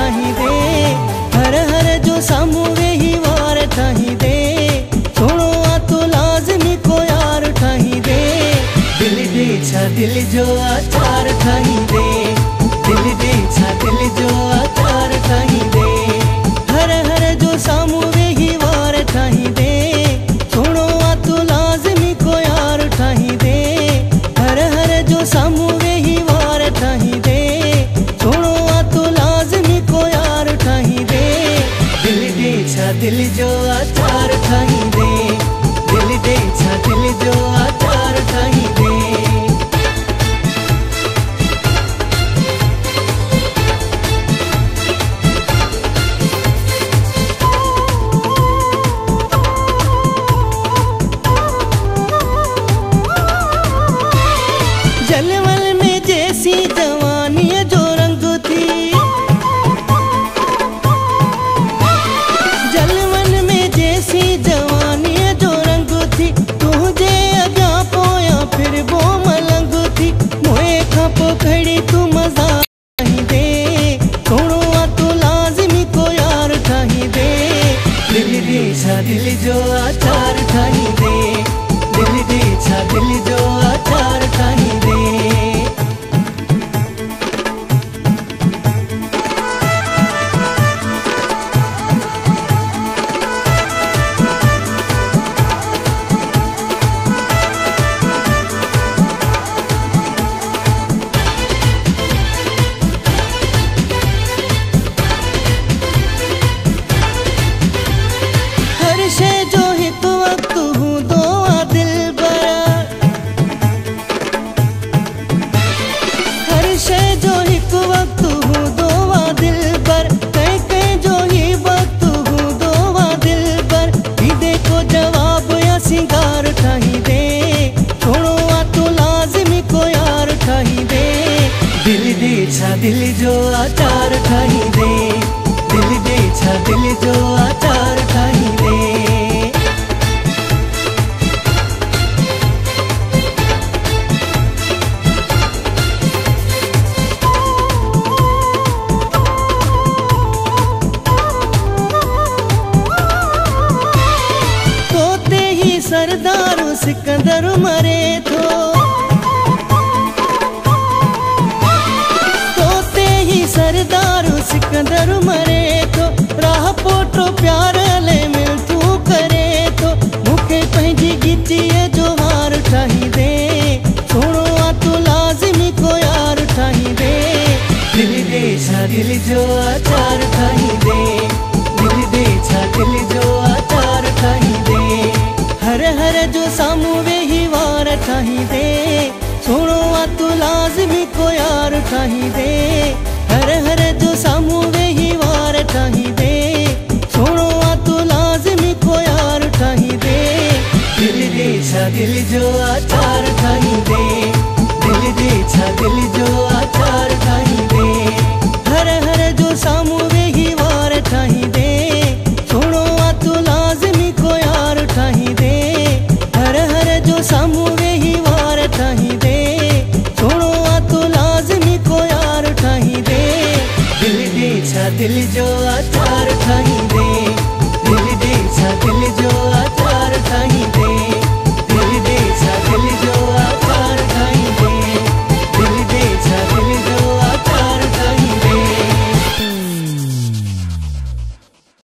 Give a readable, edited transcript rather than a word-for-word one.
ठाही दे, हर हर जो सामू वेही वार ठाही दे, सोनो आ तो लाजमी को यार ठाही दे। दिल दे छा दिल जो आचार ठाही दे, दिल दे छा दिल जो आचार ठाही दे, हर हर जो सामू वेही वार ठाही दे, सोनो आ तो लाजमी को यार ठाही दे, हर हर जो सामू वेही वार ठाही दे, सोनो आ तो लाजमी को यार ठाही दे। दिल दे छा दिल जो आचार ठाही दे, दिल दे छा दिल जो आचार ठाही दे। जलवल में जैसी जवानी जो रंग थी, जलवन में जैसी जवानी जो रंग थी, तुझे अगा पोया फिर वो मलंग थी, मोए खपो खड़ी तू मजा ठाही दे, सोनो आ तो लाजमी को यार ठाही दे। दिल दे छा दिल जो आचार ठाही दे, दिल दे छा दिल जो आचार ठाही दे। हर शे जो हित वक्त हूँ दो आ दिल बरा, हर शे जो हित वक्त हूँ दो आ दिल पर, कहीं कहीं जो ही वक्त हूँ दो आ दिल पर, दीदे को जवाब या सिंगार ठाही दे, सोनो आ तो लाजमी को यार ठाही दे। दिल दे छा दिल जो आचार ठाही दे, दिल दे छा दिल जो आचार ठाही दे। तोते ही सरदार सिकंदर मरे थो, तोते ही सरदार सिकंदर मरे थो, राह पोटो प्यार ले मिल तू करे तो, मुखे पंहिंजी गीतीअ जो हार ठाही दे, सोनो आ तो लाजमी को यार ठाही दे। दिल दे छा दिल जो आचार ठाही दे, दिल दे छा दिल जो आचार ठाही दे, हर हर जो सामू वेही वार ठाही दे, सोनो आ तो लाजमी को यार ठाही दे, हर हर जो सामू वेही वार ठाही दे, सोनो आ तो लाजमी को यार ठाही दे। दिल दे छा दिल जो आचार ठाही दे, दिल दे छा दिल जो आचार ठाही दे, हर हर जो सामू वेही वार ठाही दे, सोनो आ तो लाजमी को यार ठाही दे, हर हर जो सामू वेही वार ठाही दे, सोनो आ तो लाजमी को यार ठाही दे। दिल दे छा दिल जो आचार ठाही दे, दिल दे छा दिल जो आचार ठाही दे।